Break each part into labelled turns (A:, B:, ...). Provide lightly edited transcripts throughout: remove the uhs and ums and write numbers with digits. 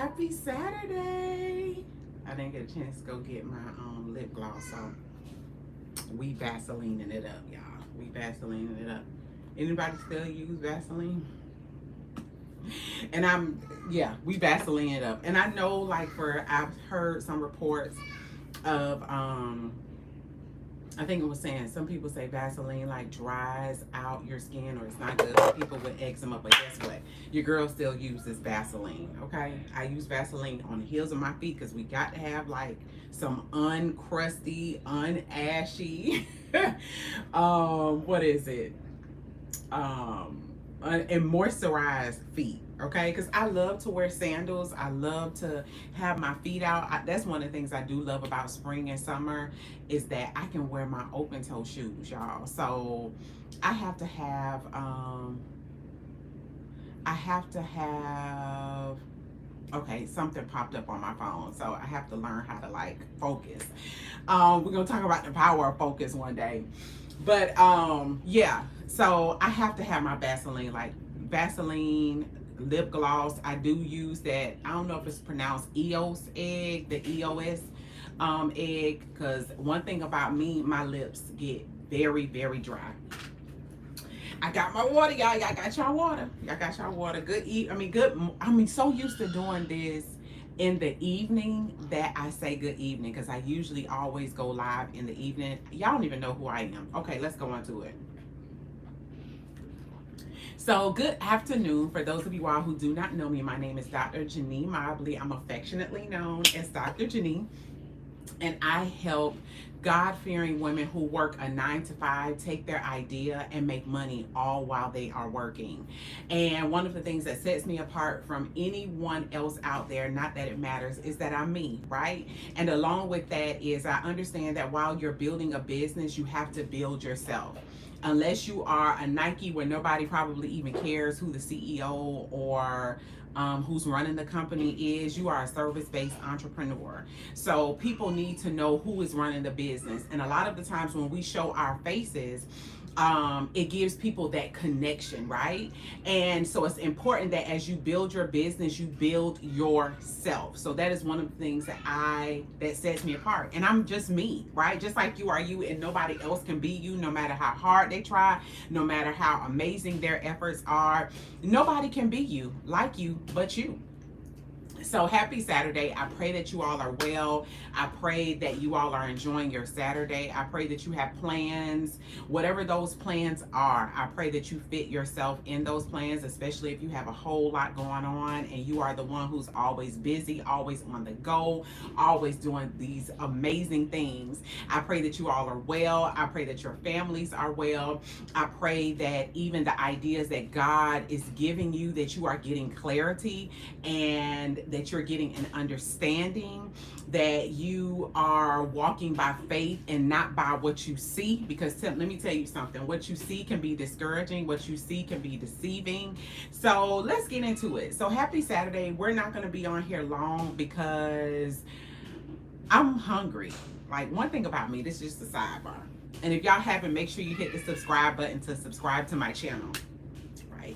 A: Happy Saturday. I didn't get a chance to go get my lip gloss, so we Vaselining it up, y'all. We Vaselining it up. Anybody still use Vaseline? And we Vaseline it up. And I know, like, I've heard some reports of I think it was saying some people say Vaseline like dries out your skin or it's not good for people with eczema, but guess what? Your girl still uses Vaseline, okay? I use Vaseline on the heels of my feet because we got to have like some uncrusty, unashy, what is it? And moisturized feet, okay? Because I love to wear sandals. I love to have my feet out. That's one of the things I do love about spring and summer is that I can wear my open toe shoes, y'all. So I have to have okay, something popped up on my phone, so I have to learn how to like focus. We're gonna talk about the power of focus one day. But yeah, so I have to have my Vaseline, like Vaseline lip gloss. I do use that. I don't know if it's pronounced EOS egg, the EOS egg, because one thing about me, my lips get very, very dry. I got my water, y'all. Y'all got y'all water. Y'all got y'all water. Good. So used to doing this in the evening that I say good evening because I usually always go live in the evening. Y'all don't even know who I am. Okay, let's go into it. So good afternoon. For those of you all who do not know me, my name is Dr. JaNee Mobley. I'm affectionately known as Dr. JaNee, and I help God-fearing women who work a 9-to-5 take their idea and make money all while they are working. And one of the things that sets me apart from anyone else out there, not that it matters, is that I'm me, right? And along with that is I understand that while you're building a business, you have to build yourself. Unless you are a Nike where nobody probably even cares who the CEO or who's running the company is, you are a service-based entrepreneur. So people need to know who is running the business. And a lot of the times when we show our faces, it gives people that connection, right? And so it's important that as you build your business, you build yourself. So that is one of the things that sets me apart. And I'm just me, right? Just like you are you, and nobody else can be you, no matter how hard they try, no matter how amazing their efforts are. Nobody can be you like you but you. So happy Saturday. I pray that you all are well. I pray that you all are enjoying your Saturday. I pray that you have plans, whatever those plans are. I pray that you fit yourself in those plans, especially if you have a whole lot going on and you are the one who's always busy, always on the go, always doing these amazing things. I pray that you all are well. I pray that your families are well. I pray that even the ideas that God is giving you, that you are getting clarity and that you're getting an understanding, that you are walking by faith and not by what you see. Because let me tell you something, what you see can be discouraging, what you see can be deceiving. So let's get into it. So happy Saturday. We're not going to be on here long because I'm hungry. Like, one thing about me, this is just a sidebar. And if y'all haven't, make sure you hit the subscribe button to subscribe to my channel, right?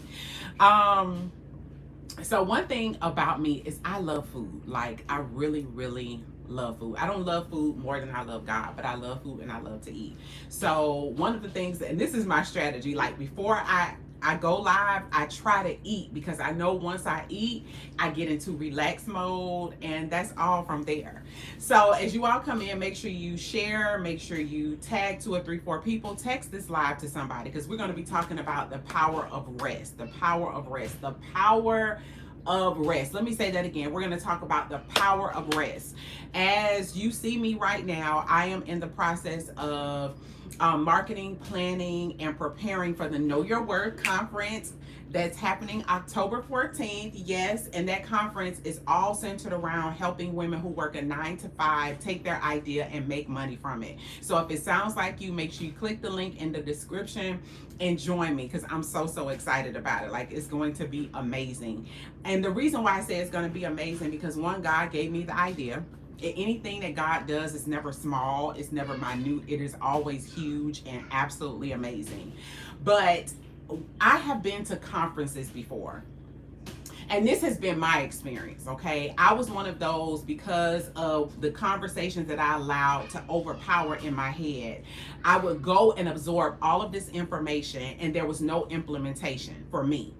A: So one thing about me is I love food. Like, I really, really love food. I don't love food more than I love God, but I love food and I love to eat. So one of the things, and this is my strategy, like before I go live, I try to eat because I know once I eat, I get into relax mode, and that's all from there. So as you all come in, make sure you share, make sure you tag 2 or 3, 4 people, text this live to somebody, because we're going to be talking about the power of rest, the power of rest, the power of rest. Let me say that again. We're going to talk about the power of rest. As you see me right now, I am in the process of marketing, planning, and preparing for the Know Your Word conference that's happening October 14th. Yes, and that conference is all centered around helping women who work a 9-to-5 take their idea and make money from it. So if it sounds like you, make sure you click the link in the description and join me, because I'm so excited about it. Like, it's going to be amazing. And the reason why I say it's going to be amazing, because one, God gave me the idea. Anything that God does is never small, it's never minute, it is always huge and absolutely amazing. But I have been to conferences before, And this has been my experience, okay? I was one of those, because of the conversations that I allowed to overpower in my head. I would go and absorb all of this information, and there was no implementation for me.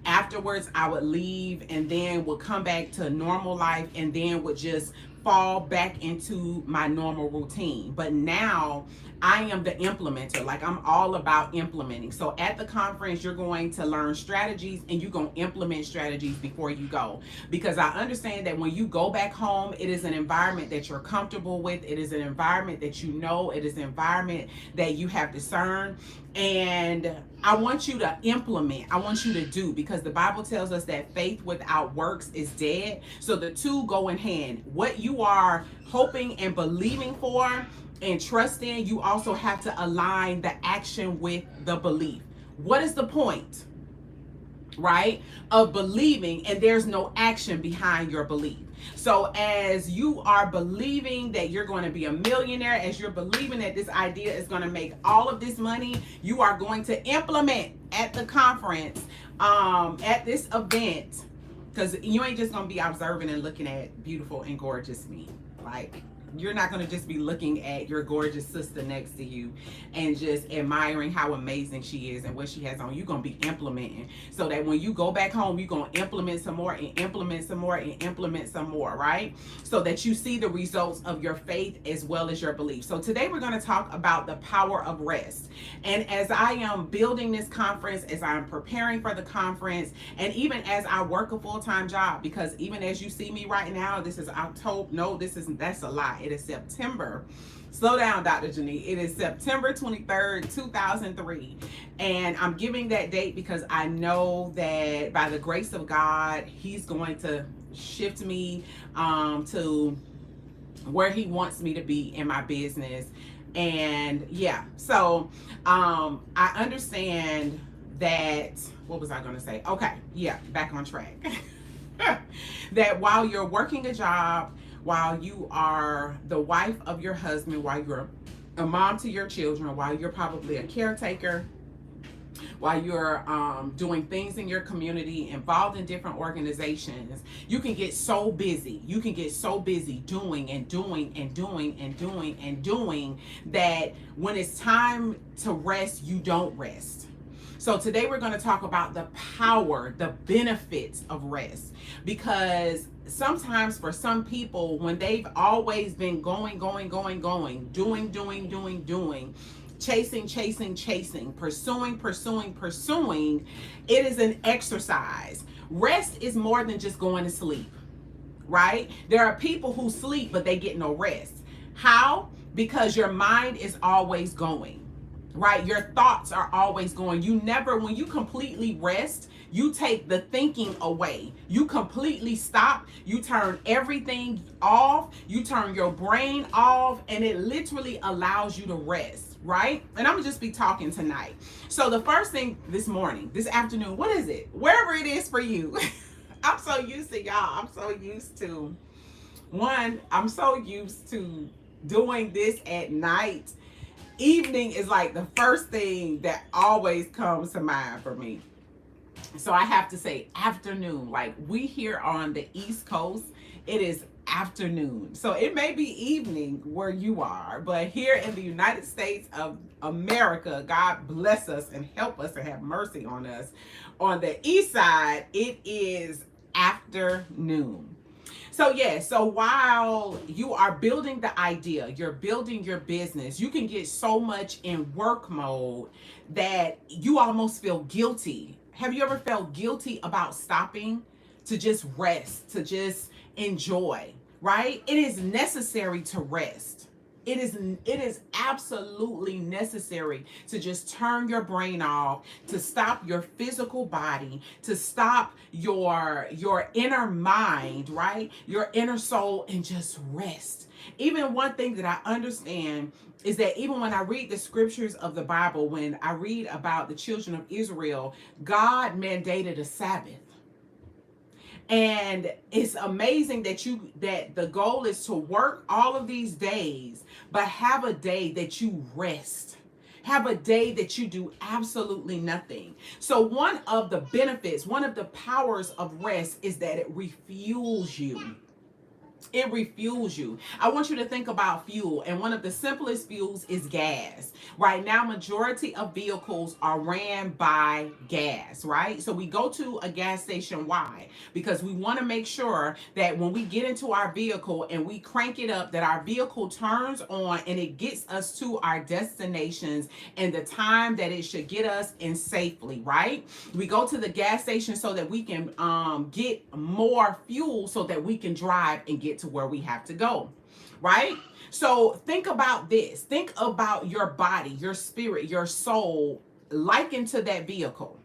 A: Afterwards, I would leave and then would come back to normal life, and then would just fall back into my normal routine. But now I am the implementer. Like, I'm all about implementing. So at the conference, you're going to learn strategies, and you're going to implement strategies before you go. Because I understand that when you go back home, it is an environment that you're comfortable with. It is an environment that you know. It is an environment that you have discerned. And I want you to implement. I want you to do, because the Bible tells us that faith without works is dead. So the two go in hand. What you are hoping and believing for and trust in, you also have to align the action with the belief. What is the point, right, of believing and there's no action behind your belief? So as you are believing that you're going to be a millionaire, as you're believing that this idea is going to make all of this money, you are going to implement at the conference, at this event, because you ain't just going to be observing and looking at beautiful and gorgeous me. Like, you're not going to just be looking at your gorgeous sister next to you and just admiring how amazing she is and what she has on. You're going to be implementing, so that when you go back home, you're going to implement some more and implement some more and implement some more, right? So that you see the results of your faith as well as your belief. So today we're going to talk about the power of rest. And as I am building this conference, as I'm preparing for the conference, and even as I work a full-time job, because even as you see me right now, this is October. No, that's a lie. It is September. Slow down, Dr. JaNee. It is September 23rd, 2003. And I'm giving that date because I know that by the grace of God, He's going to shift me to where He wants me to be in my business. And yeah, so I understand that. What was I going to say? Okay, yeah, back on track. That while you're working a job, while you are the wife of your husband, while you're a mom to your children, while you're probably a caretaker, while you're doing things in your community, involved in different organizations, you can get so busy. You can get so busy doing and doing and doing and doing and doing that when it's time to rest, you don't rest. So today we're going to talk about the power, the benefits of rest, because sometimes for some people, when they've always been going, doing, chasing, pursuing, it is an exercise. Rest is more than just going to sleep, right? There are people who sleep, but they get no rest. How? Because your mind is always going. Right? Your thoughts are always going. You never, when you completely rest, you take the thinking away. You completely stop. You turn everything off. You turn your brain off, and it literally allows you to rest, right? And I'm gonna just be talking tonight. So the first thing this morning, this afternoon, what is it? Wherever it is for you. I'm so used to y'all. I'm so used to doing this at night. Evening is like the first thing that always comes to mind for me. So I have to say afternoon. Like, we here on the East Coast, it is afternoon. So it may be evening where you are, but here in the United States of America, God bless us and help us and have mercy on us. On the East Side, it is afternoon. So while you are building the idea, you're building your business, you can get so much in work mode that you almost feel guilty. Have you ever felt guilty about stopping to just rest, to just enjoy, right? It is necessary to rest. It is absolutely necessary to just turn your brain off, to stop your physical body, to stop your inner mind, right? Your inner soul, and just rest. Even one thing that I understand is that even when I read the scriptures of the Bible, when I read about the children of Israel, God mandated a Sabbath. And it's amazing that the goal is to work all of these days, but have a day that you rest. Have a day that you do absolutely nothing. So one of the benefits, one of the powers of rest is that it refuels you. It refuels you. I want you to think about fuel, and one of the simplest fuels is gas. Right now, majority of vehicles are ran by gas, right? So we go to a gas station. Why? Because we want to make sure that when we get into our vehicle and we crank it up, that our vehicle turns on and it gets us to our destinations in the time that it should get us in safely, right? We go to the gas station so that we can get more fuel so that we can drive and get to where we have to go, right? So think about this. Think about your body, your spirit, your soul likened to that vehicle.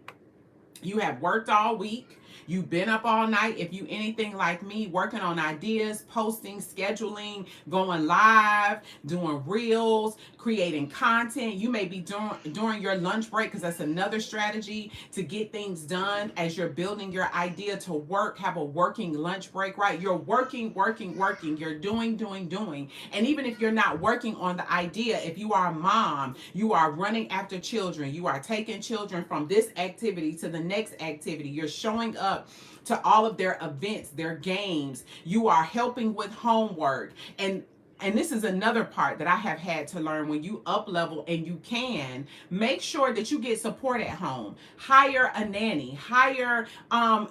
A: You have worked all week. You've been up all night. If you anything like me, working on ideas, posting, scheduling, going live, doing reels, creating content. You may be doing during your lunch break, because that's another strategy to get things done as you're building your idea to work. Have a working lunch break, right? You're working. You're doing. And even if you're not working on the idea, if you are a mom, you are running after children, you are taking children from this activity to the next activity. You're showing up to all of their events, their games. You are helping with homework. And this is another part that I have had to learn. When you up level and you can, make sure that you get support at home. Hire a nanny, hire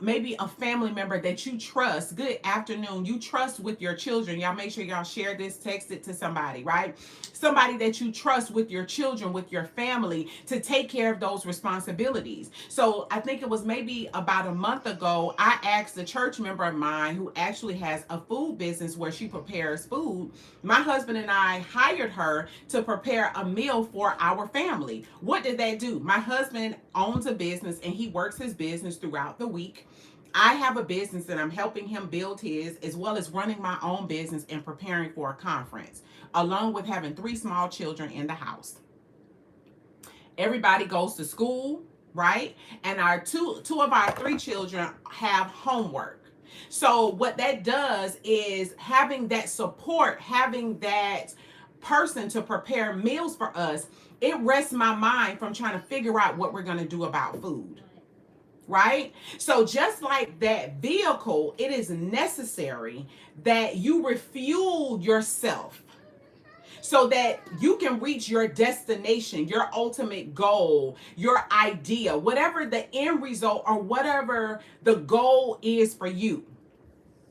A: maybe a family member that you trust. Good afternoon. You trust with your children. Y'all make sure y'all share this, text it to somebody, right? Somebody that you trust with your children, with your family, to take care of those responsibilities. So I think it was maybe about a month ago, I asked a church member of mine who actually has a food business where she prepares food. My husband and I hired her to prepare a meal for our family. What did that do? My husband owns a business and he works his business throughout the week. I have a business and I'm helping him build his, as well as running my own business and preparing for a conference, along with having 3 small children in the house. Everybody goes to school, right? And our two of our 3 children have homework. So what that does is having that support, having that person to prepare meals for us, it rests my mind from trying to figure out what we're going to do about food. Right? So just like that vehicle, it is necessary that you refuel yourself so that you can reach your destination, your ultimate goal, your idea, whatever the end result or whatever the goal is for you.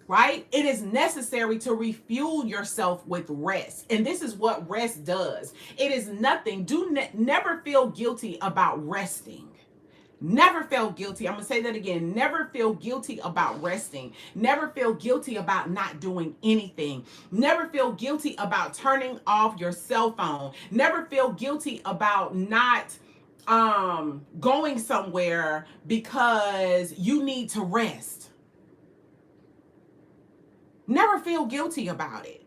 A: Right? It is necessary to refuel yourself with rest. And this is what rest does. It is nothing. Never feel guilty about resting. Never feel guilty. I'm going to say that again. Never feel guilty about resting. Never feel guilty about not doing anything. Never feel guilty about turning off your cell phone. Never feel guilty about not going somewhere because you need to rest. Never feel guilty about it.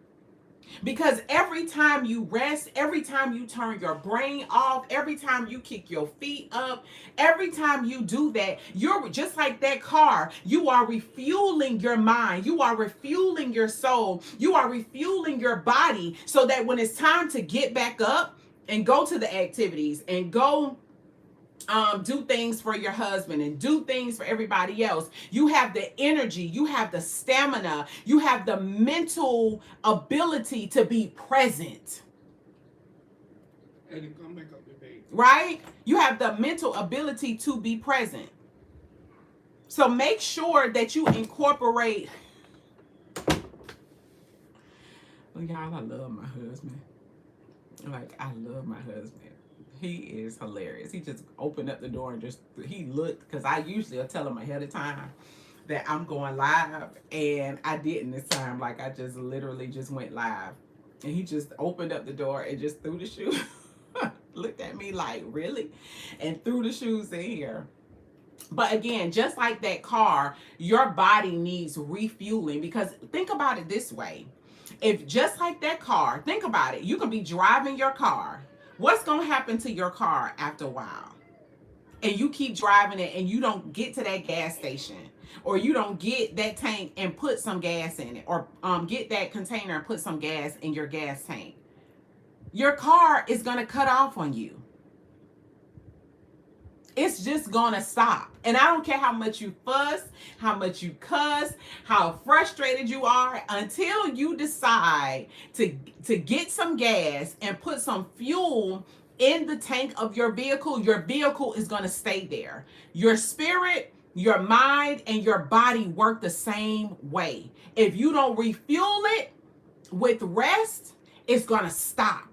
A: Because every time you rest, every time you turn your brain off, every time you kick your feet up, every time you do that, you're just like that car. You are refueling your mind. You are refueling your soul. You are refueling your body so that when it's time to get back up and go to the activities and go do things for your husband and do things for everybody else, you have the energy, you have the stamina, you have the mental ability to be present.
B: And come back up your page.
A: Right? You have the mental ability to be present. So make sure that you incorporate. Well, y'all, I love my husband. Like, I love my husband. He is hilarious. He just opened up the door and he looked, because I usually will tell him ahead of time that I'm going live, and I didn't this time. Like, I just literally just went live, and he just opened up the door and just threw the shoes. Looked at me like, really? And threw the shoes in here. But again, just like that car, your body needs refueling, because think about it this way. If just like that car, think about it. You can be driving your car. What's going to happen to your car after a while? And you keep driving it and you don't get to that gas station, or you don't get that tank and put some gas in it, or get that container and put some gas in your gas tank. Your car is going to cut off on you. It's just gonna stop. And I don't care how much you fuss, how much you cuss, how frustrated you are, until you decide to get some gas and put some fuel in the tank of your vehicle is gonna stay there. Your spirit, your mind, and your body work the same way. If you don't refuel it with rest, it's gonna stop.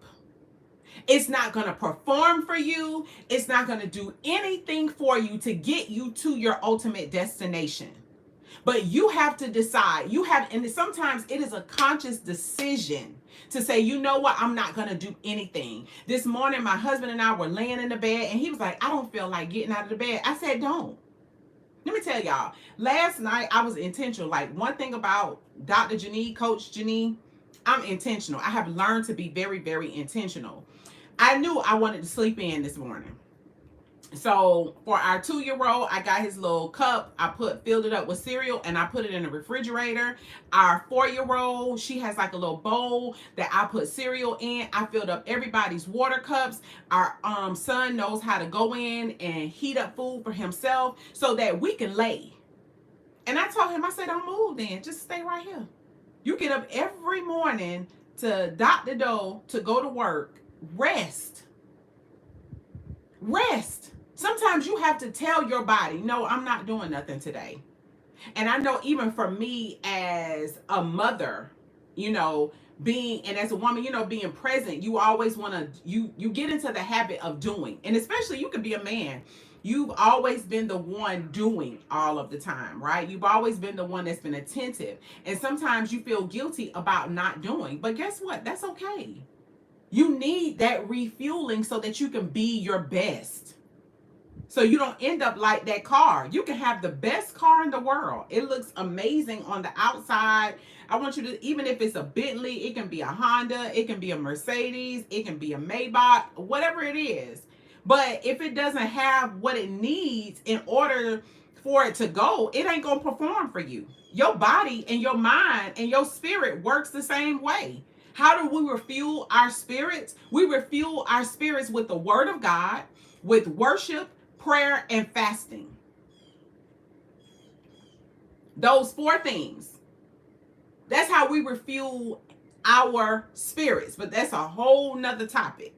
A: It's not going to perform for you. It's not going to do anything for you to get you to your ultimate destination. But you have to decide. And sometimes it is a conscious decision to say, you know what, I'm not going to do anything. This morning, my husband and I were laying in the bed, and he was like, I don't feel like getting out of the bed. I said, don't. Let me tell y'all, last night I was intentional. Like, one thing about Dr. JaNee, Coach JaNee, I'm intentional. I have learned to be very, very intentional. I knew I wanted to sleep in this morning. So for our 2-year-old, I got his little cup. I filled it up with cereal, and I put it in the refrigerator. Our 4-year-old, she has like a little bowl that I put cereal in. I filled up everybody's water cups. Our son knows how to go in and heat up food for himself so that we can lay. And I told him, I said, don't move then. Just stay right here. You get up every morning to dot the dough to go to work. Rest. Sometimes you have to tell your body, no, I'm not doing nothing today. And I know even for me as a mother, and as a woman, being present, you always want to, you get into the habit of doing. And especially you could be a man. You've always been the one doing all of the time, right? You've always been the one that's been attentive. And sometimes you feel guilty about not doing. But guess what? That's okay. You need that refueling so that you can be your best. So you don't end up like that car. You can have the best car in the world. It looks amazing on the outside. I want you to, even if it's a Bentley, it can be a Honda, it can be a Mercedes, it can be a Maybach, whatever it is. But if it doesn't have what it needs in order for it to go, it ain't going to perform for you. Your body and your mind and your spirit works the same way. How do we refuel our spirits? We refuel our spirits with the word of God, with worship, prayer, and fasting. Those 4 things. That's how we refuel our spirits. But that's a whole nother topic.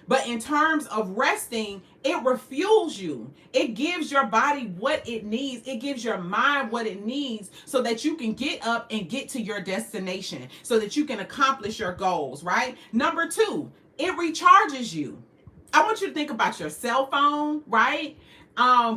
A: But in terms of resting, it refuels you. It gives your body what it needs. It gives your mind what it needs so that you can get up and get to your destination, so that you can accomplish your goals, right? Number 2, it recharges you. I want you to think about your cell phone, right?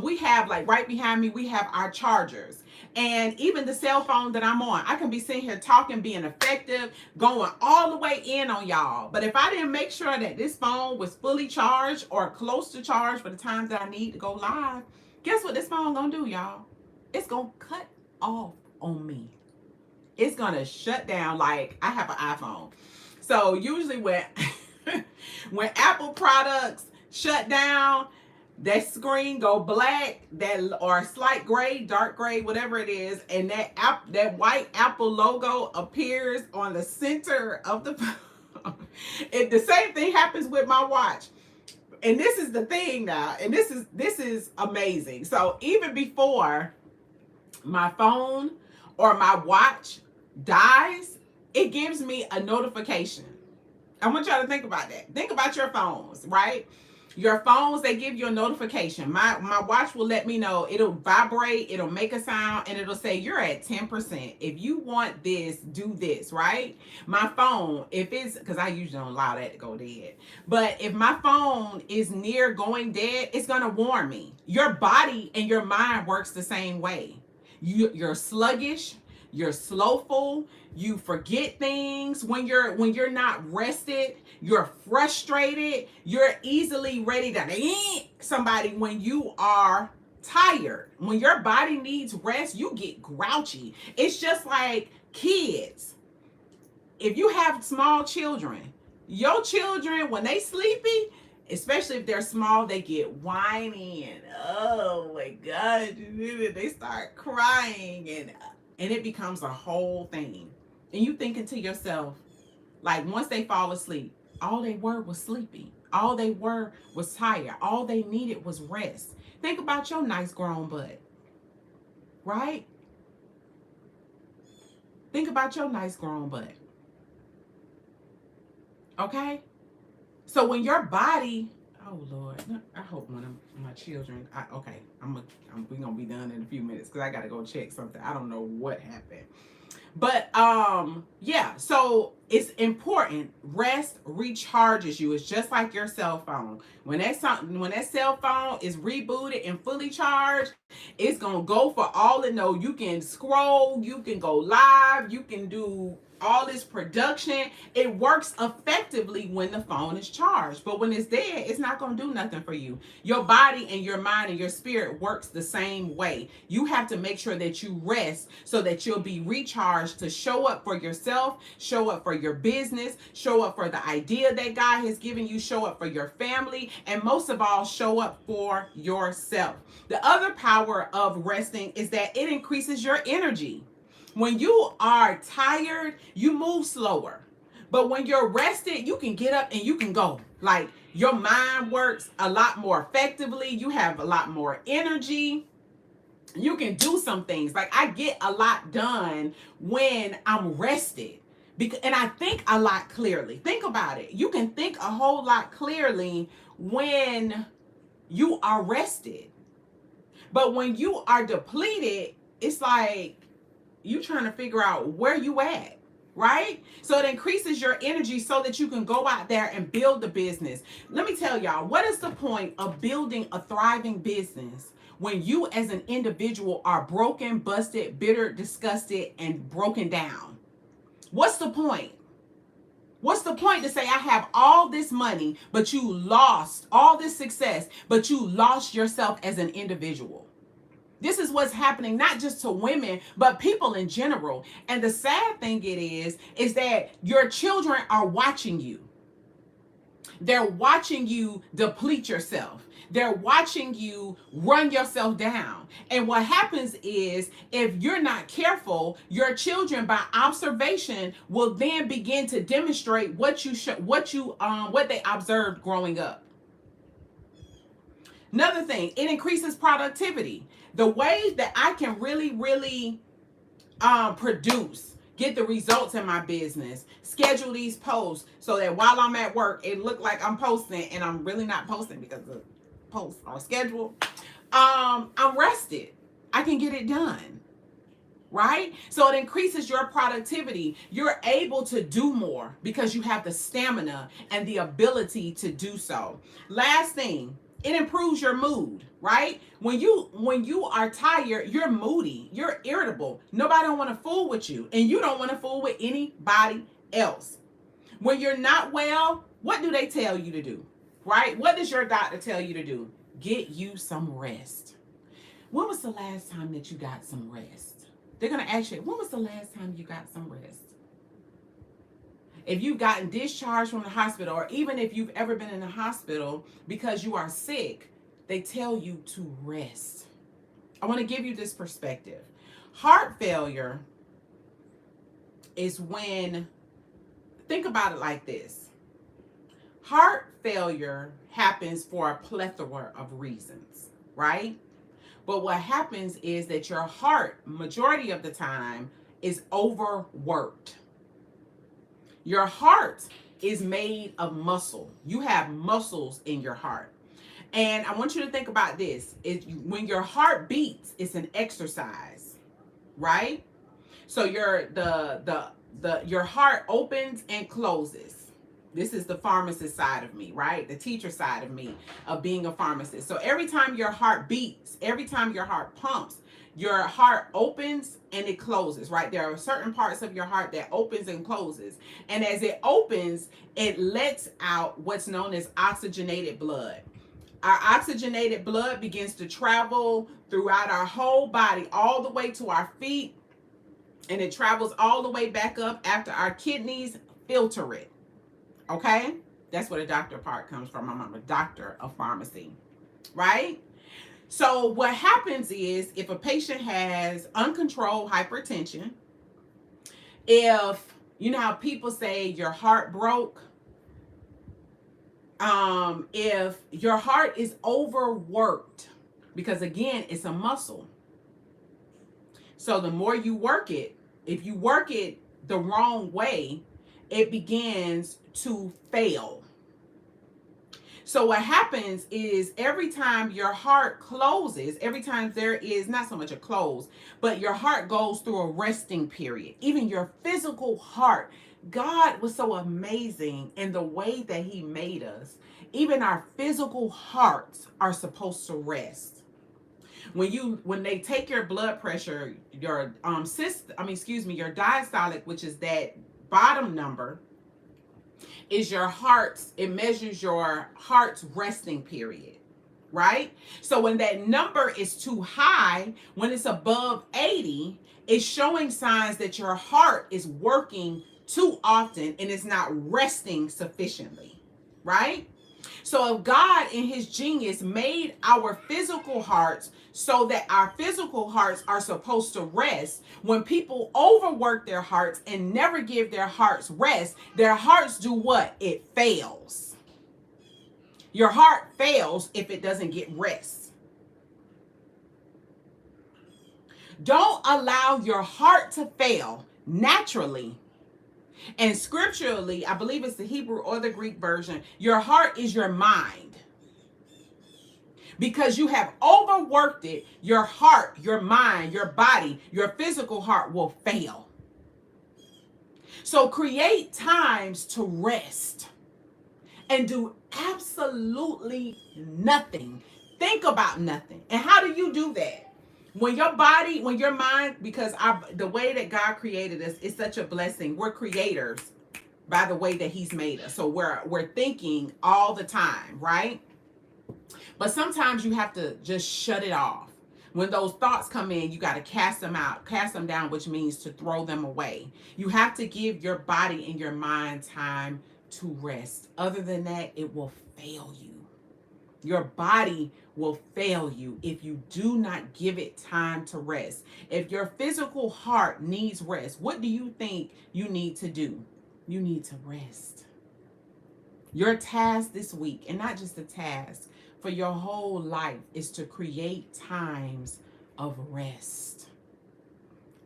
A: We have, like, right behind me, we have our chargers. And even the cell phone that I'm on, I can be sitting here talking, being effective, going all the way in on y'all. But if I didn't make sure that this phone was fully charged or close to charge for the times that I need to go live, guess what this phone gonna do, y'all? It's gonna cut off on me. It's gonna shut down. Like, I have an iPhone. So usually when Apple products shut down, that screen go black, or slight gray, dark gray, whatever it is, and that white Apple logo appears on the center of the phone. The same thing happens with my watch. And this is the thing now, and this is amazing. So even before my phone or my watch dies, it gives me a notification. I want y'all to think about that. Think about your phones, right? Your phones, they give you a notification. My watch will let me know. It'll vibrate, it'll make a sound, and it'll say, you're at 10%. If you want this, do this, right? My phone, if it's, because I usually don't allow that to go dead, but if my phone is near going dead, it's going to warn me. Your body and your mind works the same way. You're sluggish, you're slowful, you forget things when you're not rested, you're frustrated, you're easily ready to somebody when you are tired. When your body needs rest, you get grouchy. It's just like kids. If you have small children, your children, when they sleepy, especially if they're small, they get whiny and, oh my God, they start crying and it becomes a whole thing. And you thinking to yourself, like, once they fall asleep, all they were was sleepy. All they were was tired. All they needed was rest. Think about your nice grown butt, right? Think about your nice grown butt. Okay? So when your body, oh Lord, I hope one of my children, we're gonna be done in a few minutes because I gotta go check something. I don't know what happened. But yeah, so it's important. Rest recharges you. It's just like your cell phone. When that cell phone is rebooted and fully charged, it's gonna go for all it know. You can scroll, you can go live, you can do all this production. It works effectively when the phone is charged. But when it's dead, it's not gonna do nothing for you. Your body and your mind and your spirit works the same way. You have to make sure that you rest so that you'll be recharged to show up for yourself, show up for your business, show up for the idea that God has given you, show up for your family, and most of all, show up for yourself. The other power of resting is that it increases your energy. When you are tired, you move slower. But when you're rested, you can get up and you can go. Like your mind works a lot more effectively. You have a lot more energy. You can do some things. Like I get a lot done when I'm rested. And I think a lot clearly. Think about it. You can think a whole lot clearly when you are rested. But when you are depleted, it's like you trying to figure out where you at, right? So it increases your energy so that you can go out there and build the business. Let me tell y'all, what is the point of building a thriving business when you as an individual are broken, busted, bitter, disgusted, and broken down? What's the point? What's the point to say I have all this money, but you lost all this success, but you lost yourself as an individual? This is what's happening, not just to women, but people in general. And the sad thing is that your children are watching you. They're watching you deplete yourself. They're watching you run yourself down. And what happens is, if you're not careful, your children, by observation, will then begin to demonstrate what they observed growing up. Another thing, it increases productivity. The way that I can really produce, get the results in my business, schedule these posts so that while I'm at work, it look like I'm posting and I'm really not posting because the posts are scheduled. I'm rested. I can get it done. Right? So it increases your productivity. You're able to do more because you have the stamina and the ability to do so. Last thing, it improves your mood, right? When you are tired, you're moody, you're irritable. Nobody don't want to fool with you, and you don't want to fool with anybody else. When you're not well, what do they tell you to do? Right? What does your doctor tell you to do? Get you some rest. When was the last time that you got some rest? They're going to ask you, when was the last time you got some rest? If you've gotten discharged from the hospital, or even if you've ever been in the hospital because you are sick, they tell you to rest. I want to give you this perspective. Heart failure is when, think about it like this. Heart failure happens for a plethora of reasons, right? But what happens is that your heart, majority of the time, is overworked. Your heart is made of muscle. You have muscles in your heart. And I want you to think about this. When your heart beats, it's an exercise, right? So your heart opens and closes. This is the pharmacist side of me, right? The teacher side of me of being a pharmacist. So every time your heart beats, every time your heart pumps, your heart opens and it closes, right? There are certain parts of your heart that opens and closes. And as it opens, it lets out what's known as oxygenated blood. Our oxygenated blood begins to travel throughout our whole body, all the way to our feet, and it travels all the way back up after our kidneys filter it. Okay? That's where the doctor part comes from. I'm a doctor of pharmacy, right? So what happens is, if a patient has uncontrolled hypertension, if, you know how people say your heart broke, If your heart is overworked, because again, it's a muscle. So the more you work it, if you work it the wrong way, it begins to fail. So what happens is every time your heart closes, every time there is not so much a close, but your heart goes through a resting period, even your physical heart. God was so amazing in the way that he made us. Even our physical hearts are supposed to rest. When they take your blood pressure, your your diastolic, which is that bottom number, is your heart's, it measures your heart's resting period, right? So when that number is too high, when it's above 80, it's showing signs that your heart is working too often and it's not resting sufficiently, right? So if God in his genius made our physical hearts so that our physical hearts are supposed to rest, when people overwork their hearts and never give their hearts rest, their hearts do what? It fails. Your heart fails if it doesn't get rest. Don't allow your heart to fail naturally. And scripturally, I believe it's the Hebrew or the Greek version, your heart is your mind. Because you have overworked it, your heart, your mind, your body, your physical heart will fail. So create times to rest and do absolutely nothing. Think about nothing. And how do you do that? When your body, when your mind, because the way that God created us is such a blessing. We're creators by the way that he's made us. So we're thinking all the time, right? But sometimes you have to just shut it off. When those thoughts come in, you got to cast them out, cast them down, which means to throw them away. You have to give your body and your mind time to rest. Other than that, it will fail you. Your body will fail you if you do not give it time to rest. If your physical heart needs rest, what do you think you need to do? You need to rest. Your task this week, and not just a task, for your whole life, is to create times of rest,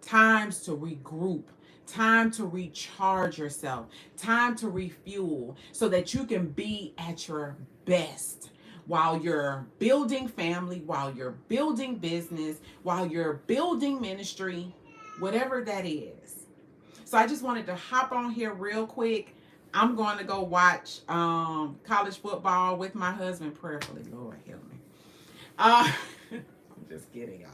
A: times to regroup, time to recharge yourself, time to refuel so that you can be at your best while you're building family, while you're building business, while you're building ministry, whatever that is. So I just wanted to hop on here real quick. I'm going to go watch college football with my husband prayerfully. Lord help me. I'm just kidding, y'all.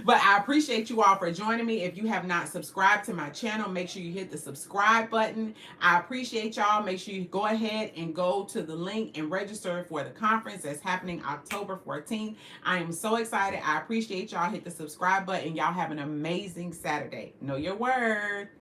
A: But I appreciate you all for joining me. If you have not subscribed to my channel, make sure you hit the subscribe button. I appreciate y'all. Make sure you go ahead and go to the link and register for the conference that's happening October 14th. I am so excited. I appreciate y'all. Hit the subscribe button. Y'all have an amazing Saturday. Know your word.